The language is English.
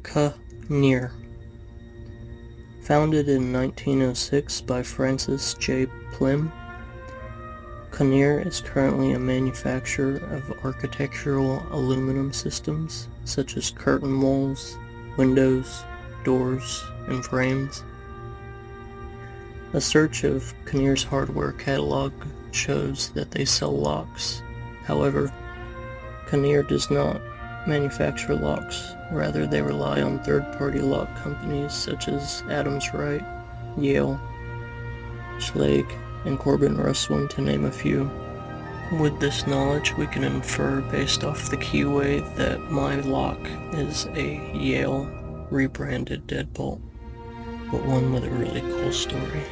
Kawneer. Founded in 1906 by Francis J. Plim, Kawneer is currently a manufacturer of architectural aluminum systems such as curtain walls, windows, doors, and frames. A search of Kawneer's hardware catalog shows that they sell locks. However, Kawneer does not manufacture locks. Rather, they rely on third-party lock companies such as Adams Wright, Yale, Schlage, and Corbin Russwin, to name a few. With this knowledge, we can infer based off the keyway that my lock is a Yale rebranded deadbolt, but one with a really cool story.